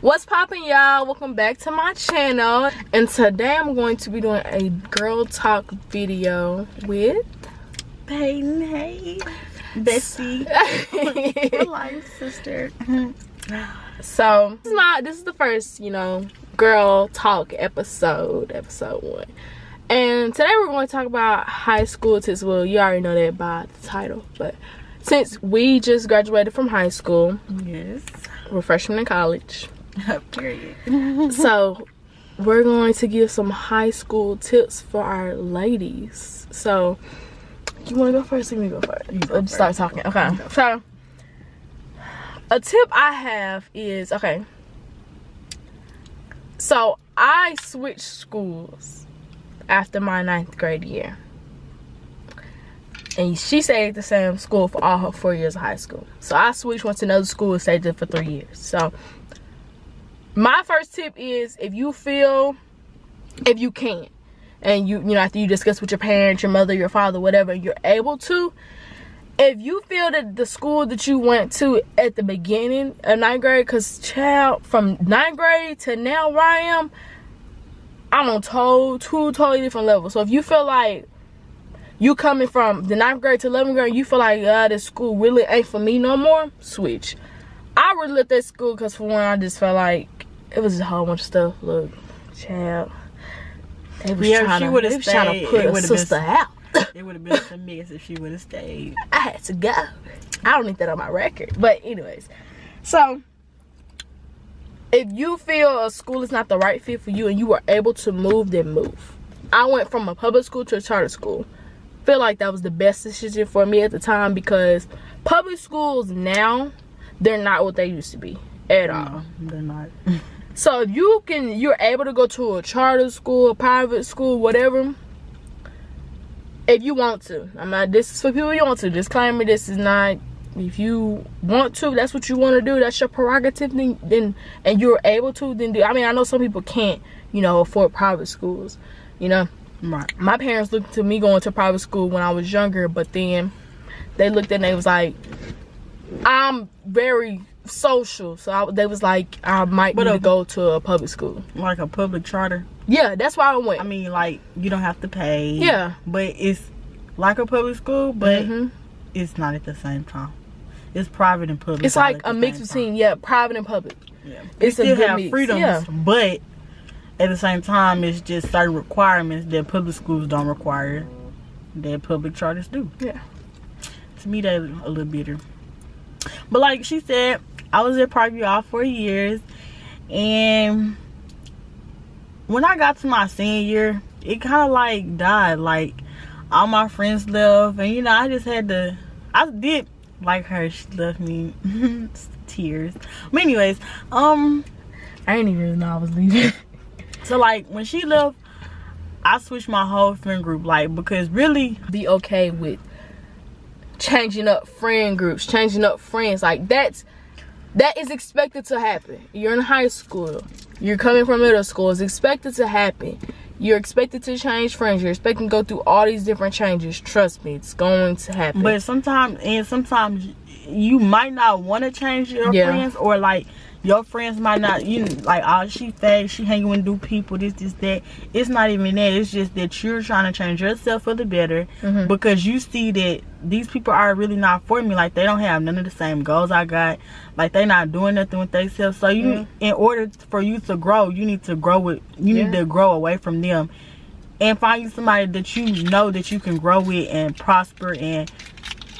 What's poppin', y'all? Welcome back to my channel, and today I'm going to be doing a girl talk video with Peyton. Hey, bestie. Real life sister. So this is the first, girl talk episode 1, and today we're going to talk about high school tips. Well, you already know that by the title, but since we just graduated from high school, Yes. we're freshmen in college. Period. So we're going to give some high school tips for our ladies. So you want to go first? Let me go first. Let's start talking. Okay. So a tip I have is, so I switched schools after my 9th grade year, and she stayed at the same school for all her 4 years of high school. So I switched, went to another school, and stayed there for 3 years. So my first tip is, if you can, and you after you discuss with your parents, your mother, your father, whatever, you're able to, if you feel that the school that you went to at the beginning of 9th grade, because child, from 9th grade to now where I am, I'm on two totally different levels. So if you feel like you coming from the 9th grade to 11th grade, you feel like this school really ain't for me no more, switch. I really left that school because, for one, I just felt like it was a whole bunch of stuff. Look, child, they was trying to put a sister out. It would have been some mess if she would have stayed. I had to go. I don't need that on my record. But anyways, so if you feel a school is not the right fit for you and you were able to move, then move. I went from a public school to a charter school. Feel like that was the best decision for me at the time, because public schools now, they're not what they used to be at all. No, they're not. So if you're able to go to a charter school, a private school, whatever, if you want to. This is for people you want to. Disclaimer, this is not, if you want to, that's what you want to do, that's your prerogative, then and you're able to, then do. I know some people can't, afford private schools, Right. My parents looked to me going to private school when I was younger, but then they looked and they was like, I'm very social, so they was like, I might need to go to a public school, Like a public charter. Yeah, that's why I went. Like, you don't have to pay. Yeah. But it's like a public school, but it's not at the same time. It's private and public. It's like a mix between private and public. Yeah. It's still a good have mix. freedoms, but at the same time, it's just certain requirements that public schools don't require that public charters do. Yeah. To me, they're a little bitter. But like she said, I was at Parkview all 4 years, and when I got to my senior year, it kind of like died. Like, all my friends left, and I just had to. I did like her. She left me. Tears. But anyways, I didn't even really know I was leaving. So like when she left, I switched my whole friend group. Like, because really, be okay with changing up friend groups, changing up friends. Like, that is expected to happen. You're in high school, you're coming from middle school, it's expected to happen. You're expected to change friends, you're expected to go through all these different changes. Trust me, it's going to happen. But sometimes you might not want to change your friends, or like your friends might not, like, she fake, she hanging with new people, this, that. It's not even that. It's just that you're trying to change yourself for the better, because you see that these people are really not for me. Like, they don't have none of the same goals I got. Like, they not doing nothing with themselves. So in order for you to grow, you need to grow need to grow away from them and find you somebody that you know that you can grow with and prosper, and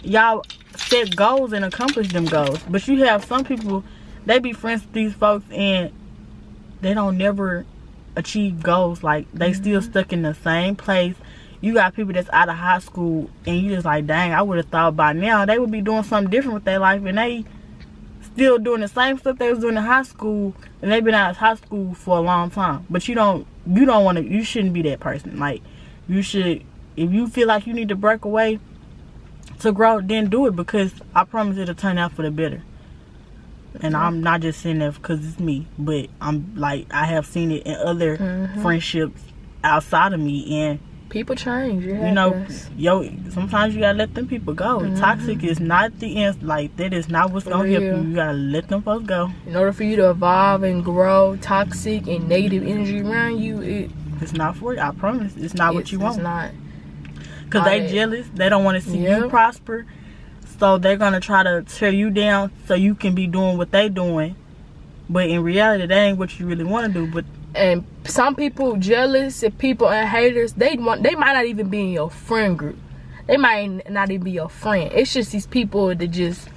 y'all set goals and accomplish them goals. But you have some people, they be friends with these folks and they don't never achieve goals. Like, they still stuck in the same place. You got people that's out of high school and you just like, dang, I would have thought by now they would be doing something different with their life, and they still doing the same stuff they was doing in high school, and they've been out of high school for a long time. But you shouldn't be that person. Like, you should, if you feel like you need to break away to grow, then do it, because I promise it'll turn out for the better. And I'm not just saying that because it's me, but I'm like, I have seen it in other friendships outside of me, and People change. You know, sometimes you gotta let them people go. Toxic is not the end. Like, that is not what's gonna help you. You gotta let them folks go. In order for you to evolve and grow, toxic and negative energy around you, it's not for you. I promise. It's not what you want. It's not. Because they jealous. They don't want to see you prosper. So they're going to try to tear you down so you can be doing what they doing. But in reality, that ain't what you really want to do. And some people jealous and people and haters, they might not even be in your friend group. They might not even be your friend. It's just these people that just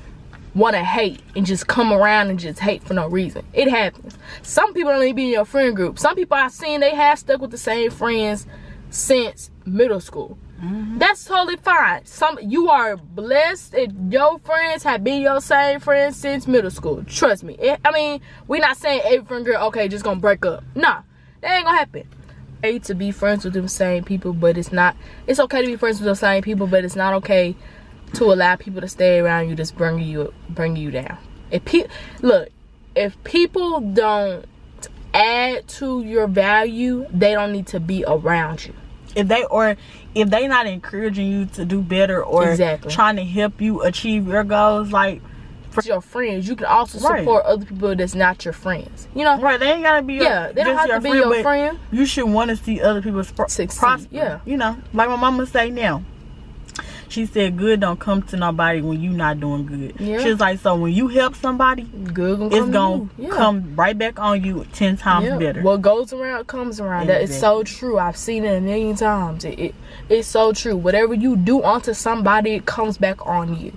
want to hate and just come around and just hate for no reason. It happens. Some people don't even be in your friend group. Some people I've seen, they have stuck with the same friends since middle school. That's totally fine. You are blessed if your friends have been your same friends since middle school. Trust me. We're not saying every friend girl, okay, just gonna break up. Nah, that ain't gonna happen. Okay to be friends with them same people, but it's okay to be friends with the same people, but it's not okay to allow people to stay around you just bring you down. If people don't add to your value, they don't need to be around you. If they not encouraging you to do better or trying to help you achieve your goals, like for your friends, you can also support other people that's not your friends. You know, right? They ain't gotta be they don't have to be your friend. You should want to see other people prosper. Yeah, you know, like my mama say now. She said, "Good don't come to nobody when you not doing good." Yeah. She's like, so when you help somebody, good it's gonna come right back on you 10 times better. What goes around comes around. That is so true. I've seen it a million times. It's so true. Whatever you do onto somebody, it comes back on you,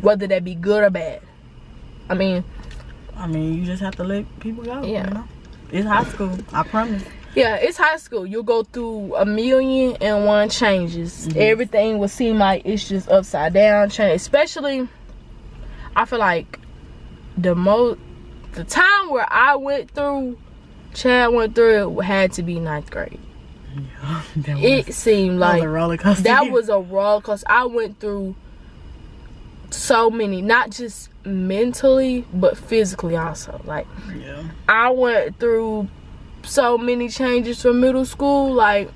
whether that be good or bad. I mean, you just have to let people go. Yeah, you know? It's high school. I promise. Yeah, it's high school. You'll go through 1,000,001 changes. Everything will seem like it's just upside down change. Especially, I feel like the time where I went through, Chad went through, it had to be 9th grade. Yeah, it seemed like a roller coaster. That was a roller coaster. I went through so many, not just mentally, but physically also. Like, I went through so many changes from middle school, like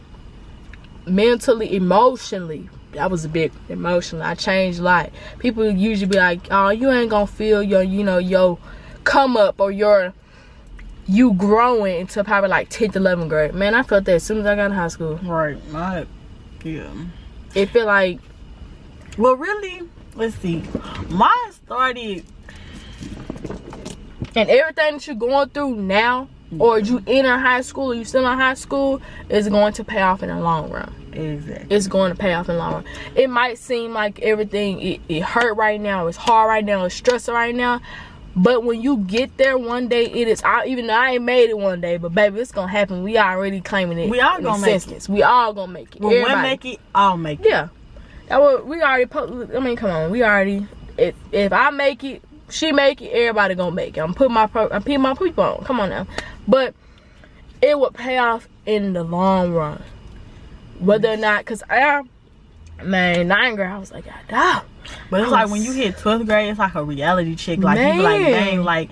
mentally, emotionally. That was a big emotional. I changed a lot. People usually be like, "Oh, you ain't gonna feel your come up or you growing into probably like 10th, 11th grade." Man, I felt that as soon as I got in high school. Right. It feel like, well, really, let's see. Mine started, and everything that you're going through now, or you enter high school, or you still in high school, is going to pay off in the long run. Exactly. It's going to pay off in the long run. It might seem like everything, it hurt right now, it's hard right now, it's stressful right now, but when you get there one day, it is, even though I ain't made it one day, but baby, it's going to happen. We already claiming it. We all going to make it. We all going to make it. When one make it, I'll make it. Yeah. We already, come on, we already, if I make it, she make it, everybody gonna make it. I'm putting my people on. Come on now. But it would pay off in the long run. Whether or not, because 9th grade, I was like, God. But it's like when you hit 12th grade, it's like a reality check. Like, you be like, dang, like,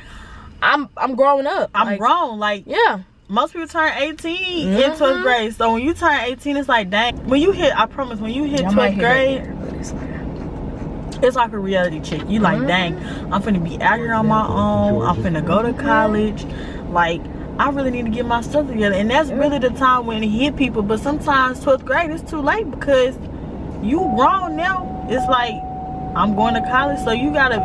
I'm growing up. I'm grown. Like, yeah. Most people turn 18 in 12th grade. So when you turn 18, it's like, dang. When you hit, I promise, when you hit 12th grade, it's like a reality check. You like, dang, I'm finna be out here on my own. I'm finna go to college. Like, I really need to get my stuff together. And that's really the time when it hit people. But sometimes 12th grade is too late because you grown now. It's like, I'm going to college. So you gotta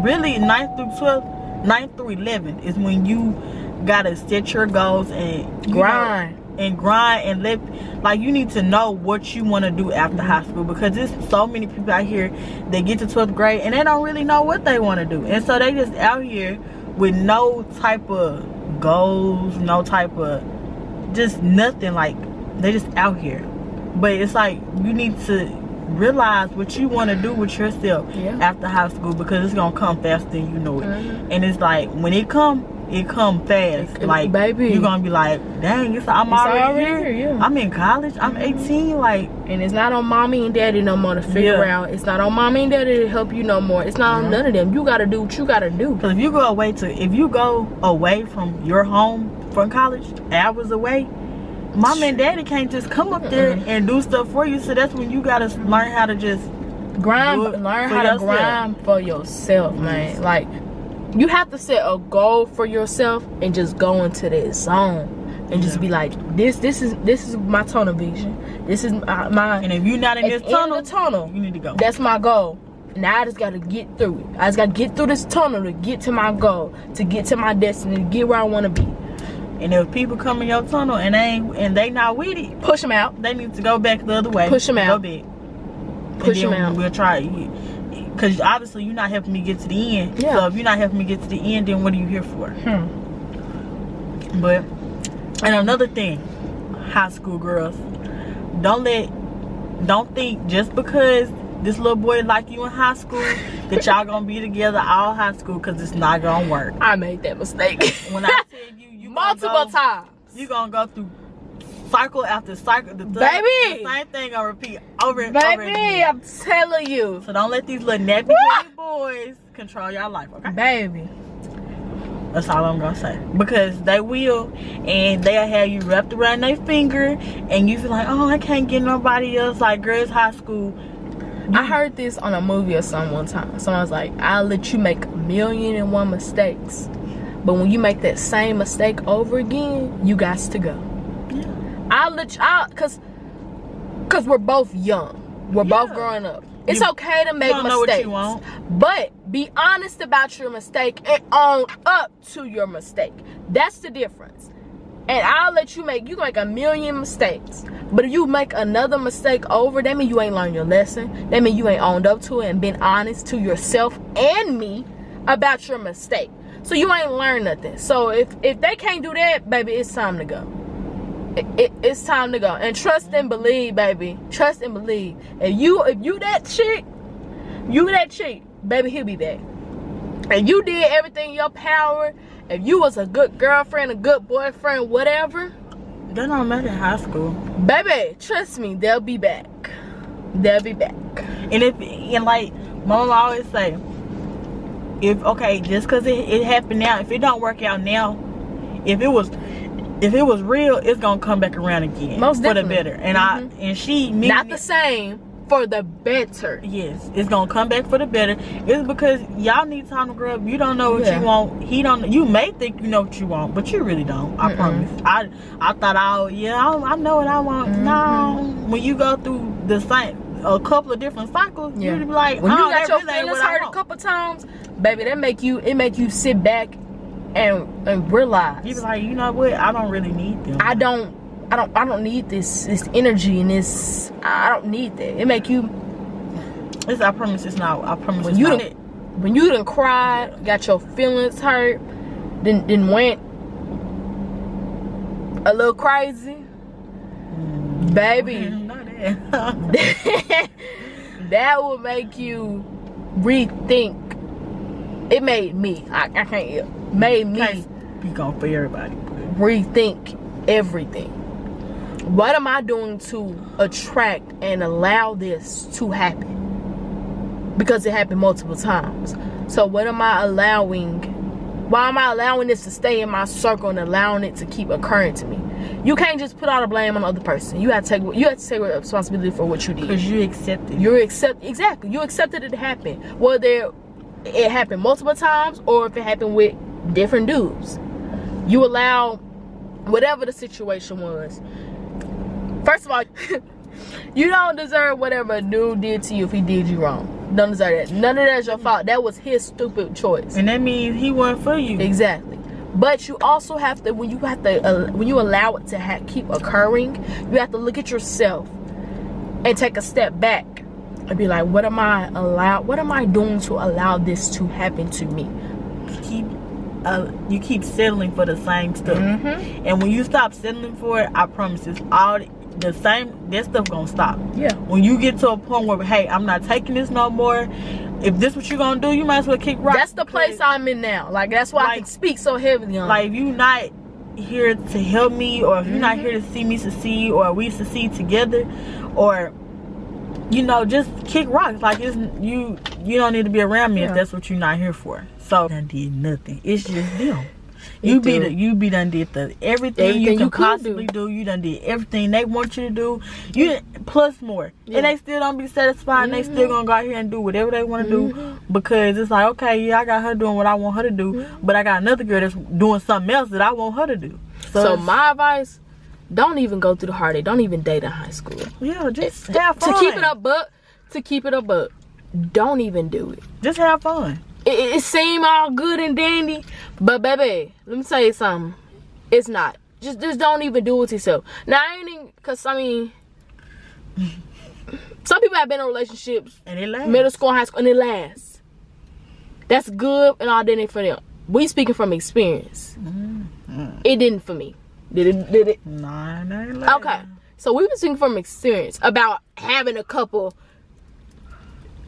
really 9th through 12th, 9th through 11 is when you gotta set your goals and grind. And let, like, you need to know what you want to do after high school, because there's so many people out here that get to 12th grade and they don't really know what they want to do, and so they just out here with no type of goals, no type of just nothing. Like, they just out here. But it's like, you need to realize what you want to do with yourself after high school, because it's gonna come faster than you know it. And it's like, when it come fast. Like, baby, you're gonna be like, dang, I'm already here. Yeah. I'm in college. I'm 18. Like, and it's not on mommy and daddy no more to figure out. It's not on mommy and daddy to help you no more. It's not on none of them. You gotta do what you gotta do. Because if you go away from your home from college, hours away, mom and daddy can't just come up there and do stuff for you. So that's when you gotta learn how to just learn how to grind for yourself, man. Like, you have to set a goal for yourself and just go into that zone and just be like, this is my tunnel vision. This is my. And if you're not in this tunnel, you need to go. That's my goal. Now I just gotta get through it. I just gotta get through this tunnel to get to my goal, to get to my destiny, to get where I want to be. And if people come in your tunnel and they not with it, push them out. They need to go back the other way. Push them out. Go back. Push them out. We'll try it. Because obviously you're not helping me get to the end. Yeah. So if you're not helping me get to the end, then what are you here for? But, and another thing, high school girls, don't think just because this little boy like you in high school that y'all gonna be together all high school, because it's not gonna work. I made that mistake. When I tell you multiple times, you gonna go through cycle after cycle. The same thing gonna repeat over and over again. I'm telling you. So don't let these little nappy boys control your life, okay? Baby. That's all I'm gonna say. Because they will, and they'll have you wrapped around their finger, and you feel like, oh, I can't get nobody else like girls high school. I heard this on a movie or something one time. Someone was like, I'll let you make 1,000,001 mistakes, but when you make that same mistake over again, you got to go. Yeah. I'll let you out, cause we're both young. We're both growing up. It's okay to make mistakes. Know what you want. But be honest about your mistake and own up to your mistake. That's the difference. And I'll let you make 1,000,000 mistakes. But if you make another mistake over, that means you ain't learned your lesson. That means you ain't owned up to it and been honest to yourself and me about your mistake. So you ain't learned nothing. So if they can't do that, baby, it's time to go. It's time to go. And trust and believe, baby. Trust and believe. If you that chick, baby, he'll be back. If you did everything in your power, if you was a good girlfriend, a good boyfriend, whatever, that don't matter in high school. Baby, trust me, they'll be back. They'll be back. And like Mama always say, just because it happened now, if it don't work out now, if it was real, it's gonna come back around again. Most definitely. For the better. And she not the same, for the better. Yes, it's gonna come back for the better. It's because y'all need time to grow up. You don't know what you want. He don't. You may think you know what you want, but you really don't. I promise. I thought I know what I want. No, when you go through a couple of different cycles, you be like, when you got your feelings hurt a couple times, baby, it make you sit back and realize. You be like, you know what? I don't really need them. I don't need this energy and this. I don't need that. It make you. I promise it's not. I promise when when you done cried, got your feelings hurt, then went a little crazy, baby. That will make you rethink. It made me. I can't. Made me. Can't speak on for everybody. Rethink everything. What am I doing to attract and allow this to happen? Because it happened multiple times. So what am I allowing? Why am I allowing this to stay in my circle and allowing it to keep occurring to me? You can't just put all the blame on the other person. You have to take responsibility for what you did. Because you accepted. Exactly. You accepted it to happen. Whether it happened multiple times or if it happened with different dudes. You allow whatever the situation was. First of all, you don't deserve whatever a dude did to you if he did you wrong. Don't deserve that. None of that's your fault. That was his stupid choice. And that means he wasn't for you. Exactly. But you also have to, when you allow it to keep occurring, you have to look at yourself and take a step back and be like, what am I doing to allow this to happen to me? You keep settling for the same stuff. And when you stop settling for it, I promise it's all the same. That stuff gonna stop. Yeah. When you get to a point where, hey, I'm not taking this no more. If this what you gonna do, you might as well kick rock. That's the place I'm in now. Like, that's why I can speak so heavily on. Like, if you not here to help me, or if you're not here to see me succeed, or we succeed together, or just kick rocks. Like, it's you don't need to be around me if that's what you're not here for. So I did nothing. It's just them. You be done did everything you can possibly do. You done did everything they want you to do. You plus more, and they still don't be satisfied. And they still gonna go out here and do whatever they want to do, because it's like, okay, yeah, I got her doing what I want her to do, but I got another girl that's doing something else that I want her to do. So my advice: don't even go through the heartache. Don't even date in high school. Yeah, just have fun. To keep it up, but don't even do it. Just have fun. It seem all good and dandy, but baby, let me tell you something. It's not. Just don't even do it yourself. Now, I ain't even, cause I mean, some people have been in relationships, and it lasts. Middle school, high school, and it lasts. That's good and all didn't for them. We speaking from experience. It didn't for me. Did it? Nah, it ain't like okay. So we been speaking from experience about having a couple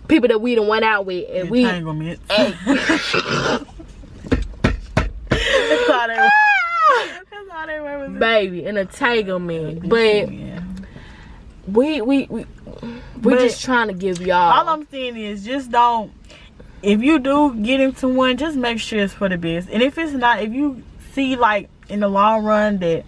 people that we done went out with, and entanglement. That's all they were. Baby, an entanglement. But we just trying to give y'all. All I'm saying is, just don't. If you do get into one, just make sure it's for the best. And if it's not, if you see like in the long run that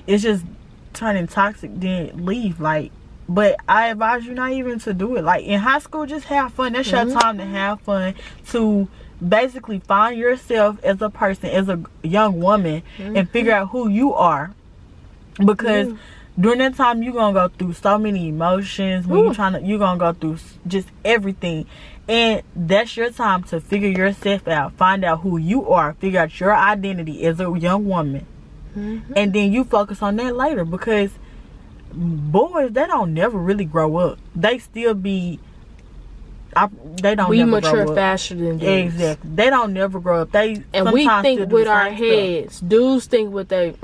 it's just turning toxic, then leave. Like. But I advise you not even to do it. Like in high school, just have fun. That's your time to have fun, to basically find yourself as a person, as a young woman, and figure out who you are. Because during that time, you're gonna go through so many emotions. When you're gonna go through just everything, and that's your time to figure yourself out, find out who you are, figure out your identity as a young woman, and then you focus on that later. Because boys, they don't never really grow up. They still be. They don't. We never mature grow up. Faster than dudes. Exactly. They don't never grow up. They and we think with our heads. Stuff. Dudes think with they. Like,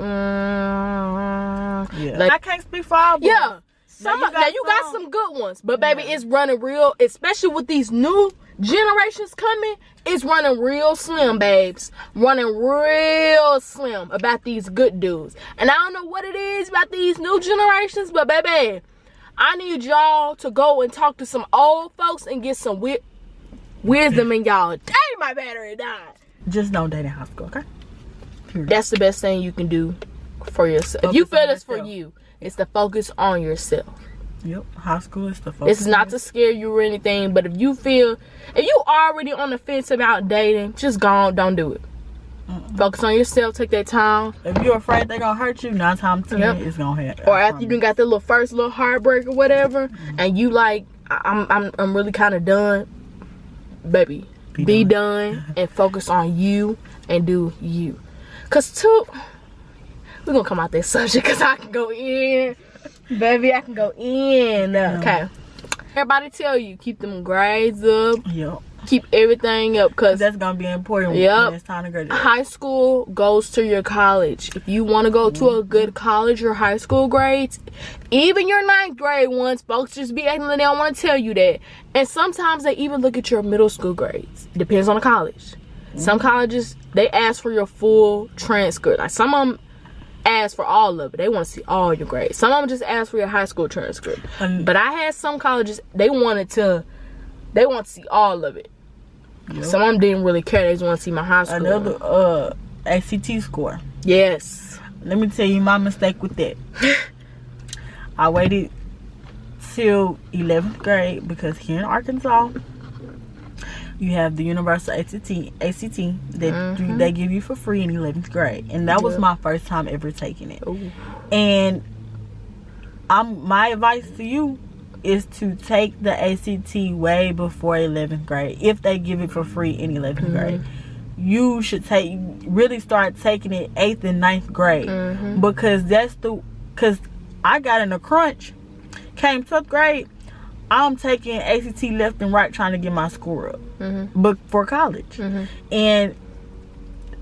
I can't speak for all boys. Yeah. You got some good ones, but baby, it's running real. Especially with these new generations coming, it's running real slim, babes. Running real slim about these good dudes. And I don't know what it is about these new generations, but baby, I need y'all to go and talk to some old folks and get some wisdom in y'all. Dang, my battery died. Just don't date in high school, okay? Period. That's the best thing you can do for yourself. If you feel it's for you, it's to focus on yourself. Yep, high school is the focus. It's not to scare you or anything, but if you already on the fence about dating, just don't do it. Focus on yourself, take that time. If you're afraid they're gonna hurt you, 9 times 10 it's gonna happen. Or after you got the first little heartbreak or whatever, and you like, I'm really kind of done, baby. Be done and focus on you and do you. Cause we're gonna come out that subject, cause I can go in. Baby, I can go in. Okay. Everybody tell you, keep them grades up. Yep. Keep everything up, because that's going to be important when it's time to graduate. High school goes to your college. If you want to go to a good college, your high school grades, even your 9th grade ones, folks just be acting like they don't want to tell you that. And sometimes they even look at your middle school grades. Depends on the college. Some colleges, they ask for your full transcript. Like some of them ask for all of it. They want to see all your grades. Some of them just ask for your high school transcript. But I had some colleges, they want to see all of it. Yep. Some of them didn't really care. They just want to see my high school. Another ACT score. Yes. Let me tell you my mistake with that. I waited till 11th grade because here in Arkansas, you have the universal ACT that they give you for free in 11th grade. And that was my first time ever taking it. Ooh. And my advice to you is to take the ACT way before 11th grade. If they give it for free in 11th grade, you should really start taking it 8th and 9th grade, because because I got in a crunch. Came 12th grade, I'm taking ACT left and right trying to get my score up, but for college, and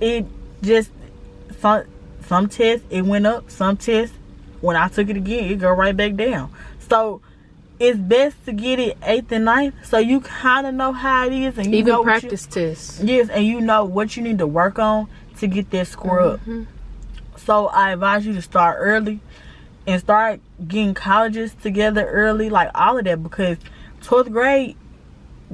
it just some tests it went up, some tests when I took it again it go right back down. So it's best to get it 8th and 9th, so you kind of know how it is, and you even know practice tests. Yes, and you know what you need to work on to get that score up. So I advise you to start early and start getting colleges together early, like all of that, because 12th grade,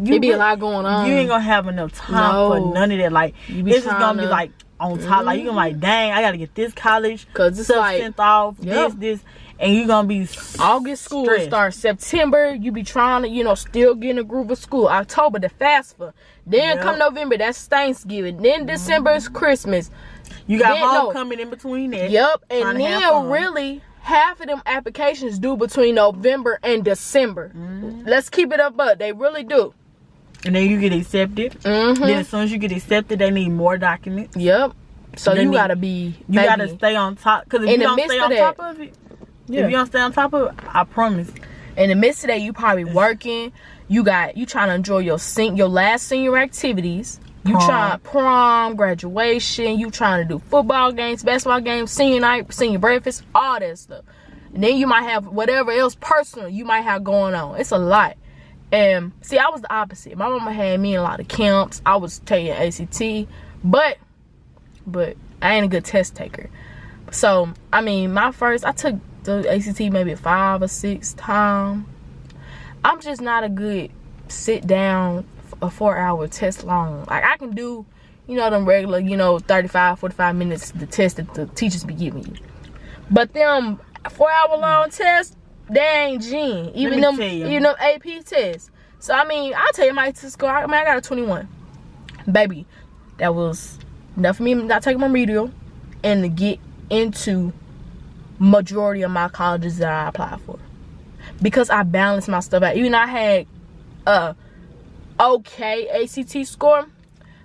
it be a lot going on. You ain't gonna have enough time for none of that. Like it's just gonna be like on top. Like, you gonna like, dang, I gotta get this college. Cause it's like off, this. And you're gonna be August school starts. September, you be trying to, you know, still get in a groove of school. October, the FAFSA. Then come November, that's Thanksgiving. Then December is Christmas. You got homecoming in between that. Yep. And then really, half of them applications due between November and December. Let's keep it up, but they really do. And then you get accepted. Then as soon as you get accepted, they need more documents. Yep. So you gotta be. You gotta stay on top. Because if you don't stay on top of it, if you don't stay on top of it, I promise. In the midst of that, you probably working. You trying to enjoy your last senior activities. You trying prom, graduation. You trying to do football games, basketball games, senior night, senior breakfast, all that stuff. And then you might have whatever else personal you might have going on. It's a lot. And see, I was the opposite. My mama had me in a lot of camps. I was taking ACT, but I ain't a good test taker. So I mean, I took the ACT maybe 5 or 6 times. I'm just not a good sit down a 4-hour test long. Like, I can do, you know, them regular, you know, 35, 45 minutes the test that the teachers be giving you. But them 4-hour long tests, they ain't gen. Even them AP tests. So I mean, I'll tell you my test score. I got a 21. Baby, that was enough for me not taking my remedial and to get into majority of my colleges that I applied for. Because I balanced my stuff out. Even though I had a okay ACT score,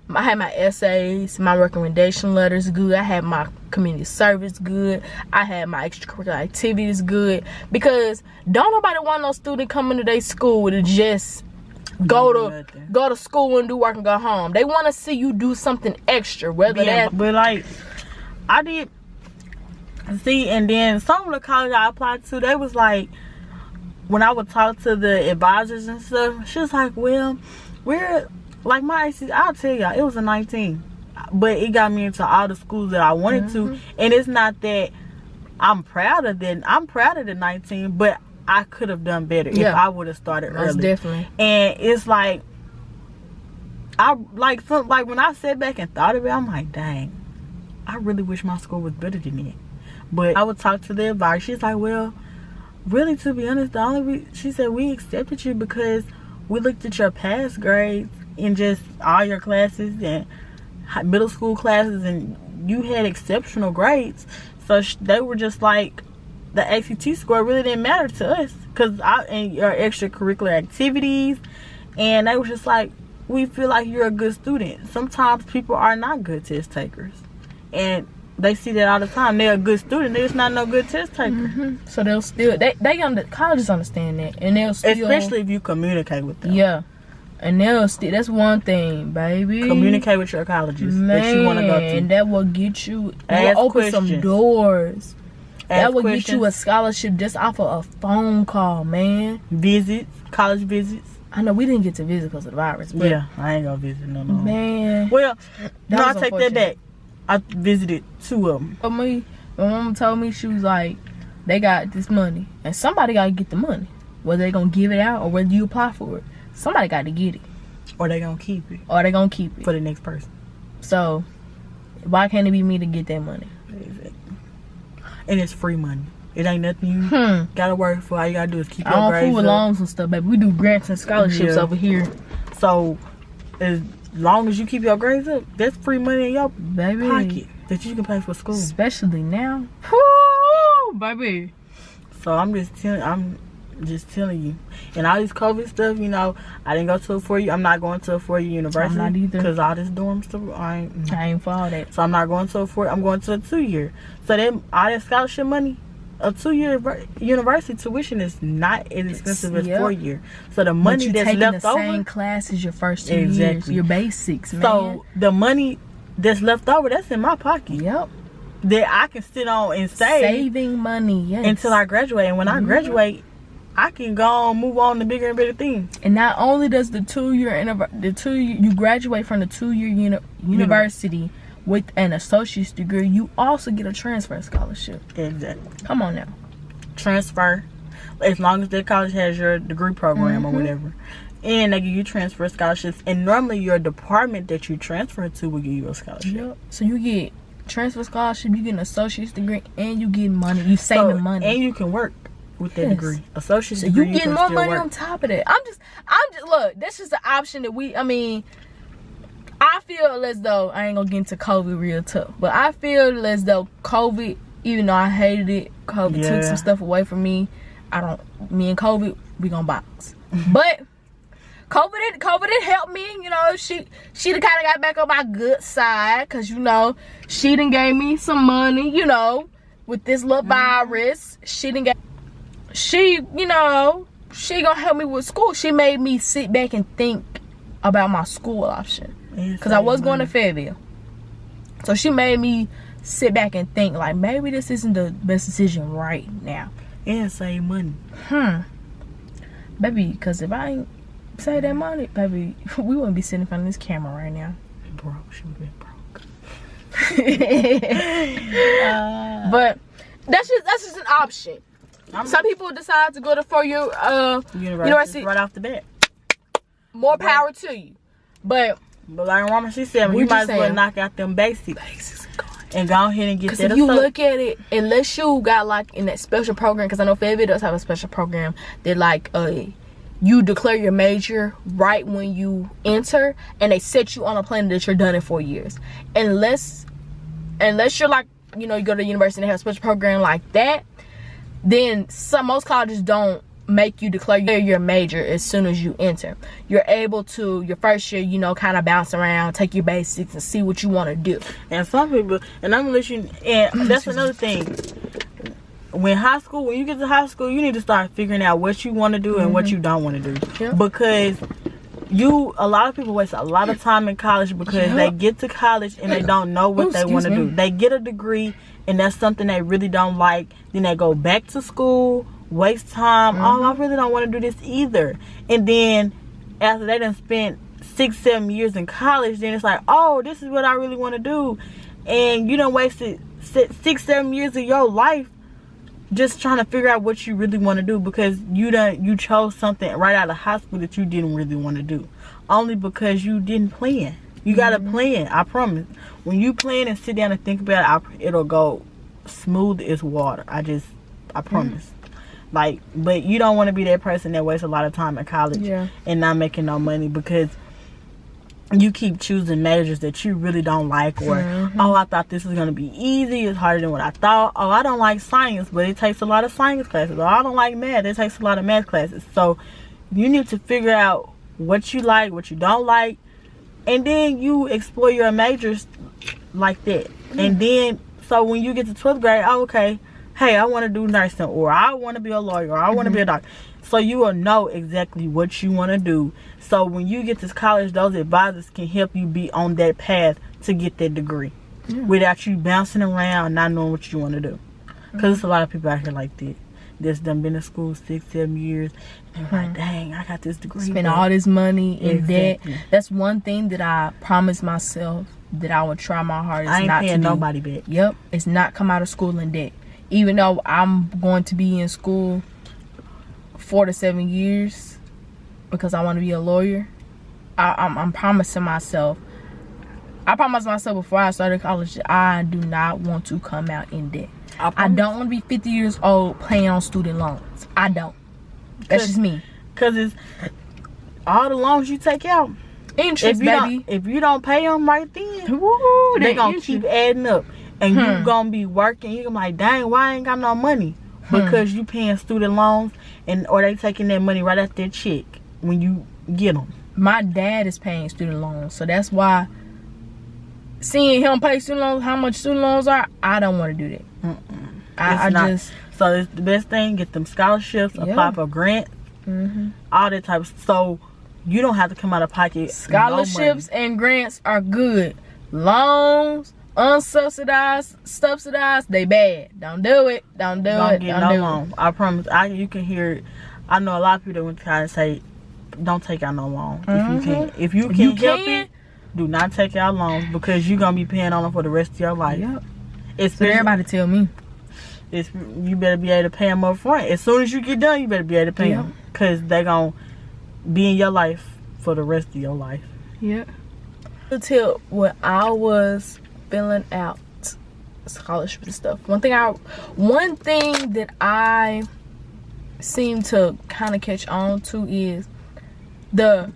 I had my essays, my recommendation letters good. I had my community service good. I had my extracurricular activities good. Because don't nobody want no student coming to their school to just go to school and do work and go home. They want to see you do something extra. But like, I did see, and then some of the colleges I applied to, they was like, when I would talk to the advisors and stuff, she was like, well, we're like, my ACT, I'll tell y'all, it was a 19, but it got me into all the schools that I wanted to. And it's not that I'm proud of the 19, but I could have done better if I would have started early. Definitely. And it's like, when I sat back and thought of it, I'm like, dang, I really wish my score was better than that. But I would talk to the advisor. She's like, well, really, to be honest, she said, we accepted you because we looked at your past grades in just all your classes and middle school classes, and you had exceptional grades. So they were just like, the ACT score really didn't matter to us because and your extracurricular activities, and they were just like, we feel like you're a good student. Sometimes people are not good test takers, and they see that all the time. They're a good student, they're just not no good test taker. So they'll still colleges understand that, and they'll still, especially if you communicate with them. Yeah. And they'll still, that's one thing, baby. Communicate with your colleges that you want to go to. And that will get you, open some doors. That will get you a scholarship just off of a phone call, man. Visits, college visits. I know we didn't get to visit because of the virus. But yeah, I ain't gonna visit no more. Man. Well, no, I take that back. I visited 2 of them. For me, my mom told me, she was like, they got this money, and somebody got to get the money. Whether they gonna give it out or whether you apply for it, somebody got to get it. Or they gonna keep it. For the next person. So, why can't it be me to get that money? And it's free money. It ain't nothing you gotta work for. All you gotta do is keep your grades up. I don't fool with loans and stuff, baby. We do grants and scholarships over here. So, as long as you keep your grades up, that's free money in your pocket that you can pay for school. Especially now. Woo, baby. So I'm just telling you. And all this COVID stuff, you know, I didn't go to a 4-year. I'm not going to a 4-year university. I'm not either. Because all this dorm stuff, I ain't for all that. So I'm not going to a 4-year. I'm going to a 2-year. So then all that scholarship money, a 2-year university tuition is not as expensive as 4-year. So the money that's left over, the same class as your first 2 years. Your basics, man. So the money that's left over, that's in my pocket. Yep. That I can sit on and save. Saving money, yes. Until I graduate. And when I graduate, I can go on, move on to bigger and better things. And not only does you graduate from the 2-year university with an associate's degree, you also get a transfer scholarship. Exactly. Come on now. Transfer, as long as that college has your degree program or whatever. And they give you transfer scholarships. And normally your department that you transfer to will give you a scholarship. Yep. So you get transfer scholarship, you get an associate's degree, and you get money. You saving money. And you can work with that degree. Associate's so degree. You getting more money on top of that. I'm just look, that's just an option that I feel as though, I ain't gonna get into COVID real tough, but I feel as though COVID, even though I hated it, COVID took some stuff away from me. Me and COVID, we gonna box. But COVID did help me, you know. She kind of got back on my good side, cause you know she done gave me some money, you know, with this little virus. She gonna help me with school. She made me sit back and think about my school option, cause I was going to Fayetteville. So she made me sit back and think, like, maybe this isn't the best decision right now. And save money. Baby, cause if I ain't save that money, baby, we wouldn't be sitting in front of this camera right now. Broke, she would be broke. But that's just an option. Some people decide to go to 4-year university right off the bat. More power to you. But like Rama, she said, you might as well knock out them basics and go ahead and get that. If you look at it, unless you got like in that special program, because I know Fayetteville does have a special program that like you declare your major right when you enter, and they set you on a plan that you're done in 4 years. Unless you're like, you know, you go to university and they have a special program like that, then most colleges don't make you declare your major as soon as you enter. You're able to, your first year, you know, kind of bounce around, take your basics and see what you want to do. And some people, and I'm gonna let you, and that's another thing. When you get to high school, you need to start figuring out what you want to do and what you don't want to do. Yep. Because a lot of people waste a lot of time in college because they get to college and they don't know what they want to do. They get a degree and that's something they really don't like. Then they go back to school, waste time. Oh, I really don't want to do this either. And then after they done spent 6-7 years in college, then it's like, oh, this is what I really want to do. And you done wasted 6-7 years of your life just trying to figure out what you really want to do because you chose something right out of high school that you didn't really want to do, only because you didn't plan. You gotta plan. I promise. When you plan and sit down and think about it, it'll go smooth as water. I promise. Like, but you don't want to be that person that wastes a lot of time in college and not making no money because you keep choosing majors that you really don't like, or oh, I thought this was going to be easy, it's harder than what I thought. Oh, I don't like science, but it takes a lot of science classes. Or I don't like math, it takes a lot of math classes. So you need to figure out what you like, what you don't like, and then you explore your majors like that. And then, so when you get to 12th grade, oh, okay, hey, I want to do nursing, or I want to be a lawyer, or I want to be a doctor. So you will know exactly what you want to do. So when you get to college, those advisors can help you be on that path to get that degree without you bouncing around, not knowing what you want to do. Because there's a lot of people out here like that. That's done been in school 6-7 years. And they're like, dang, I got this degree. Spend all this money in debt. That's one thing that I promised myself that I would try my hardest not to do. I ain't paying nobody back. Yep. It's not come out of school in debt. Even though I'm going to be in school 4 to 7 years because I want to be a lawyer, I'm promising myself. I promised myself before I started college that I do not want to come out in debt. I don't want to be 50 years old paying on student loans. I don't. That's just me. Because it's all the loans you take out. Interest, baby. If you don't pay them right then, they're going to keep adding up. And you going to be working. You're going to be like, dang, why I ain't got no money? Because you paying student loans or they taking that money right out their check when you get them. My dad is paying student loans. So that's why seeing him pay student loans, how much student loans are, I don't want to do that. So it's the best thing, get them scholarships, apply for grants, all that type of stuff. So you don't have to come out of pocket. Scholarships and grants are good. Loans, unsubsidized, subsidized, they bad. Don't do it. Don't do it. Get no loan. I promise. You can hear it. I know a lot of people that would kind of say, don't take out no loan if you can help it. Do not take out loans because you're gonna be paying on them for the rest of your life. Yep. Everybody tell me. You better be able to pay them up front. As soon as you get done, you better be able to pay them because they're gonna be in your life for the rest of your life. Yeah. Until when I was filling out scholarship and stuff, one thing that I seem to kind of catch on to is the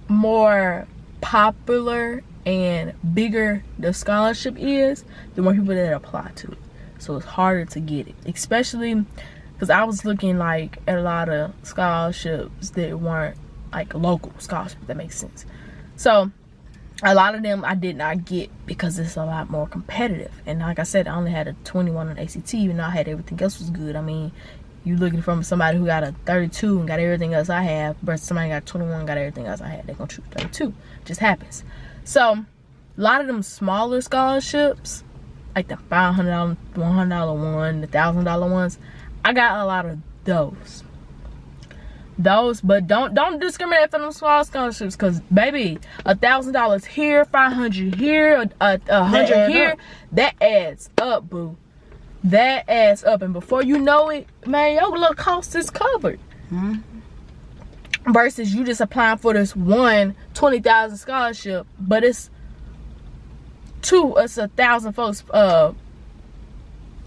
more popular and bigger the scholarship is, the more people that apply to it. So it's harder to get it, especially because I was looking like at a lot of scholarships that weren't like local scholarships. That makes sense. So a lot of them I did not get because it's a lot more competitive. And like I said, I only had a 21 on ACT, even though I had everything else was good. I mean, you looking from somebody who got a 32 and got everything else I have versus somebody got 21 and got everything else I had. They're gonna choose 32. It just happens. So a lot of them smaller scholarships, like the $500, $100 one, the $1,000 ones, I got a lot of those. But don't discriminate for them small scholarships, because baby, $1,000 here, $500 here, $100 here, that adds up, boo. That adds up, and before you know it, man, your little cost is covered. Versus you just applying for this one $20,000 scholarship, but it's 1,000 folks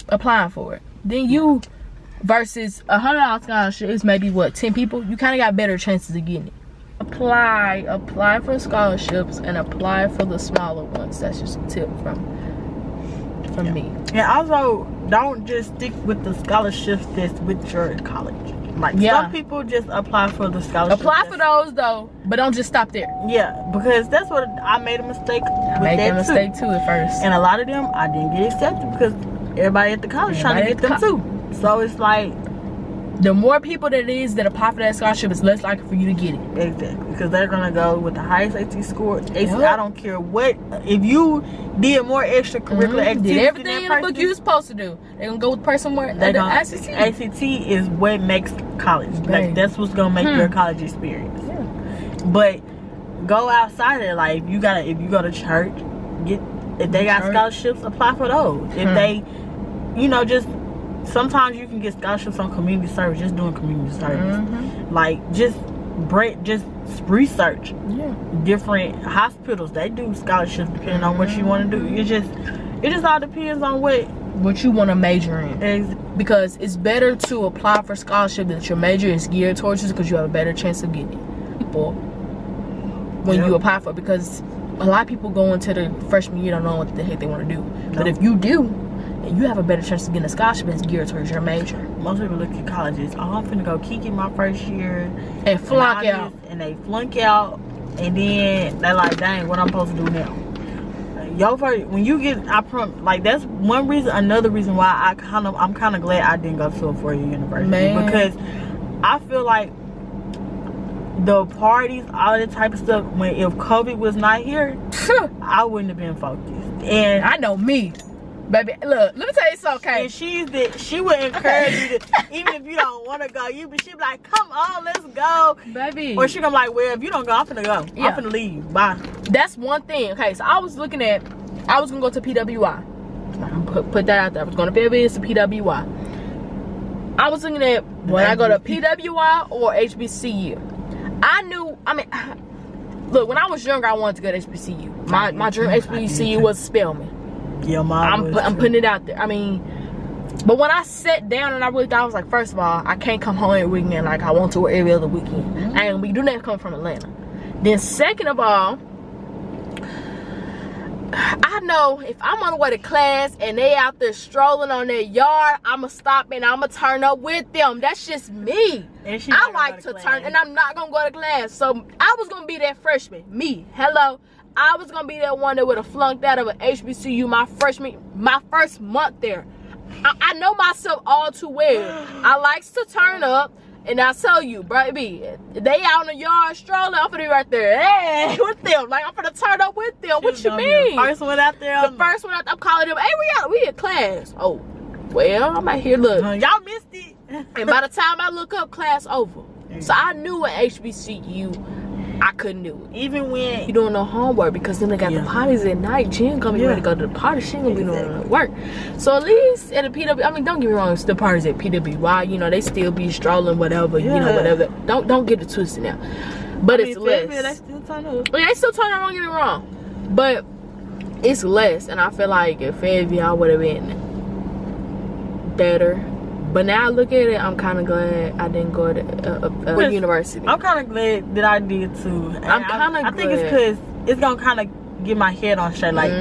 applying for it. Then you versus $100 scholarship is maybe what, 10 people. You kind of got better chances of getting it. Apply for scholarships and apply for the smaller ones. That's just a tip from me. And also, don't just stick with the scholarships that's with your college. Like, some people just apply for the scholarship. Apply for those though, but don't just stop there. Yeah, because that's what I made a mistake with. I made that mistake too at first. And a lot of them I didn't get accepted because everybody at the college trying to get them too. So it's like, the more people that it is that apply for that scholarship, it's less likely for you to get it. Exactly, because they're gonna go with the highest AT score. I don't care what. If you did more extracurricular activities, did everything in the book you was supposed to do, they're gonna go with the person where the ACT. ACT is what makes college. Like, that's what's gonna make your college experience. Yeah. But go outside of it. Like, if you go to church, if they got scholarships, apply for those. If they, just. Sometimes you can get scholarships on community service, just doing community service. Like, just research. Different hospitals, they do scholarships depending on what you want to do. It just all depends on what you want to major in. Because it's better to apply for scholarship that your major is geared towards you, because you have a better chance of getting it. People, when you apply for it, because a lot of people go into the freshman year don't know what the heck they want to do. But if you do, and you have a better chance of getting a scholarship that's geared towards your major. Most people look at colleges, I'm finna go kick in my first year and flunk out. And they flunk out, and then they're like, dang, what I'm supposed to do now? When you get, that's one reason. Another reason why I'm kind of glad I didn't go to a 4-year university, because I feel like the parties, all that type of stuff, if COVID was not here, I wouldn't have been focused. And I know me. Baby, look, let me tell you something, okay? And she would encourage you to, even if you don't want to go, she'd be like, come on, let's go. Baby. Or she gonna be like, well, if you don't go, I'm finna go. I'm finna leave. Bye. That's one thing. Okay, so I was gonna go to PWI. I'm gonna put that out there. I was going to PWI to PWI. I was looking at, when I go to PWI or HBCU. Look, when I was younger, I wanted to go to HBCU. My dream HBCU was Spelman. Yeah, I'm putting it out there. I mean, but when I sat down and I really thought, I was like, first of all, I can't come home every weekend like I want to every other weekend. I ain't gonna be doing that coming from Atlanta. Then second of all, I know if I'm on the way to class and they out there strolling on their yard, I'ma stop and I'ma turn up with them. That's just me. I like to turn, and I'm not gonna go to class. So I was gonna be that freshman. Me. Hello. I was gonna be that one that would have flunked out of an HBCU my first month there. I know myself all too well. I likes to turn up, and I tell you, baby, they out in the yard strolling, I'm gonna be right there, hey, with them. Like, I'm gonna turn up with them. What you mean? The first one out there. The first one out there, I'm calling them, hey, we in class. Oh, well, I'm out here, look. Y'all missed it. And by the time I look up, class over. So I knew at HBCU, I couldn't do it. Even when you doing no homework, because then they got the parties at night. Jen gonna be ready to go to the party. She ain't gonna be doing no work. So at least at a PW, I mean, don't get me wrong, it's the parties at PWI. You know, they still be strolling, whatever. You know, whatever. Don't get it twisted now. But it's less. They still turn up. Yeah, they still turn up. Don't get me wrong. But it's less, and I feel like if Fayetteville, I would have been better. But now I look at it, I'm kind of glad I didn't go to university. I'm kind of glad that I did too. And I'm kind of glad. I think it's because it's going to kind of get my head on straight. Like,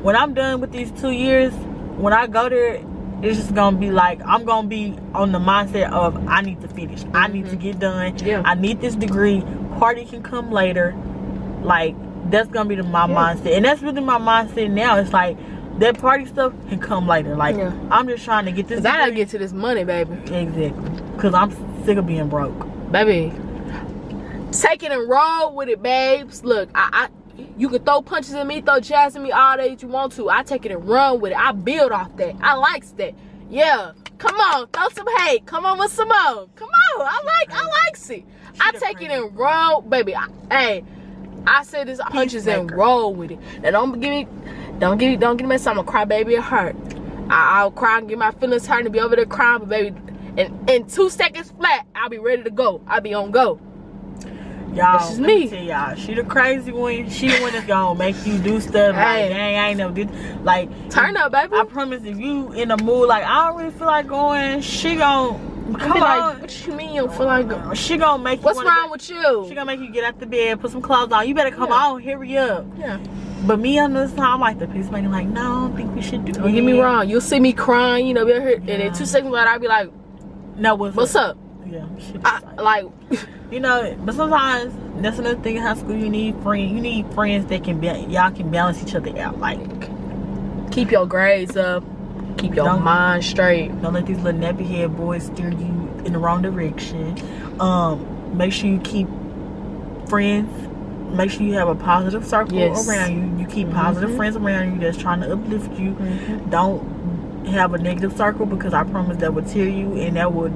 when I'm done with these 2 years, when I go there, it's just going to be like, I'm going to be on the mindset of, I need to finish. I need to get done. Yeah. I need this degree. Party can come later. Like, that's going to be my mindset. And that's really my mindset now. It's like, that party stuff can come later. Like, I'm just trying to get this. 'Cause I gotta get to this money, baby. Exactly. Because I'm sick of being broke. Baby, take it and roll with it, babes. Look, you can throw punches at me, throw jabs at me all day that you want to. I take it and run with it. I build off that. I likes that. Yeah. Come on, throw some hate. Come on with some more. Come on. I likes it. I take it and roll, baby. I said this punches and roll with it. Now don't get me messed up. I'm a cry baby at heart. I'll cry and get my feelings hurt and be over there crying, but baby, in 2 seconds flat, I'll be ready to go. I'll be on go. Y'all, this is me. Tell y'all, she the crazy one. She the one that's gonna make you do stuff like, dang, I ain't never did. Like, turn up, baby. I promise, if you in the mood, like, I don't really feel like going, she gon' come on. Like, what you mean you don't feel like going? She gonna make you. What's wrong with you? She gonna make you get out the bed, put some clothes on. You better come on, hurry up. Yeah. But me on this time, I'm like the peacemaker, like, no, I don't think we should do it. Don't get me wrong. You'll see me crying, you know, be hurt, and then 2 seconds later, I'll be like, no, what's up? Yeah. Like, you know, but sometimes that's another thing in high school. You need friends. You need friends that y'all can balance each other out. Like, keep your grades up, keep your mind straight. Don't let these little nappy head boys steer you in the wrong direction. Make sure you keep friends. Make sure you have a positive circle around you. You keep positive friends around you that's trying to uplift you. Don't have a negative circle, because I promise that would tear you, and that would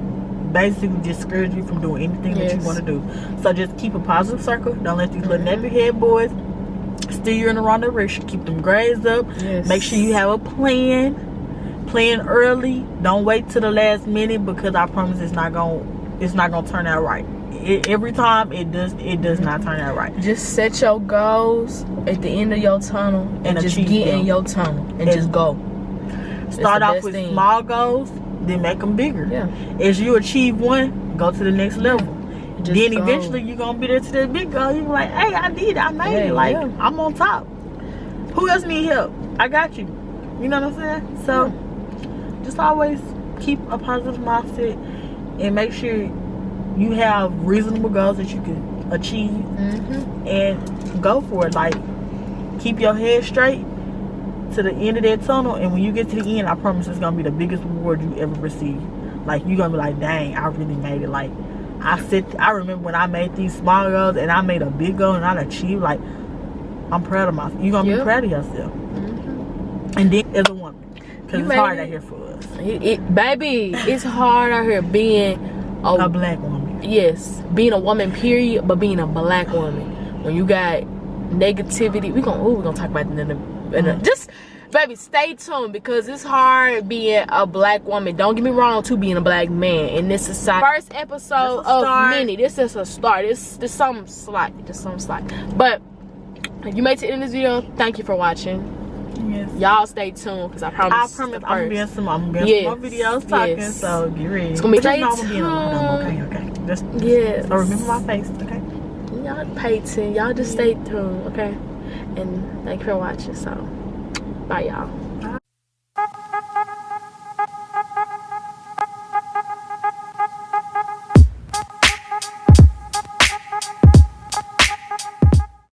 basically discourage you from doing anything that you want to do. So just keep a positive circle. Don't let these little nappy head boys steer you in the wrong direction. Keep them grades up. Make sure you have a plan. Plan early. Don't wait till the last minute, because I promise it's not gonna turn out right. Every time it does not turn out right. Just set your goals at the end of your tunnel and just get in your tunnel and just go. Start off with small goals, then make them bigger. As you achieve one, go to the next level. Then eventually you're gonna be there to the big goal. You're like, hey, I made it. Like, I'm on top. Who else need help? I got you. You know what I'm saying? So just always keep a positive mindset and make sure you have reasonable goals that you can achieve, and go for it. Like, keep your head straight to the end of that tunnel, and when you get to the end, I promise it's gonna be the biggest reward you ever receive. Like, you're gonna be like, dang, I really made it. Like, I remember when I made these small goals and I made a big goal and I achieved. Like, I'm proud of myself. You're gonna be proud of yourself. And then as a woman, because it's hard out here for us. Baby, it's hard out here being a black woman. Yes, being a woman, period, but being a black woman. When you got negativity, we're gonna talk about it just, baby, stay tuned, because it's hard being a black woman. Don't get me wrong, too, being a black man in this society. First episode of many. This is a start. This something slight. But if you made it to the end of this video, thank you for watching. Y'all stay tuned, because I promise I'm gonna be in some more videos talking, so get ready. It's gonna be stay tuned. Okay. So remember my face, okay? Y'all pay attention. Y'all just stay tuned, okay? And thank you for watching. So, bye, y'all.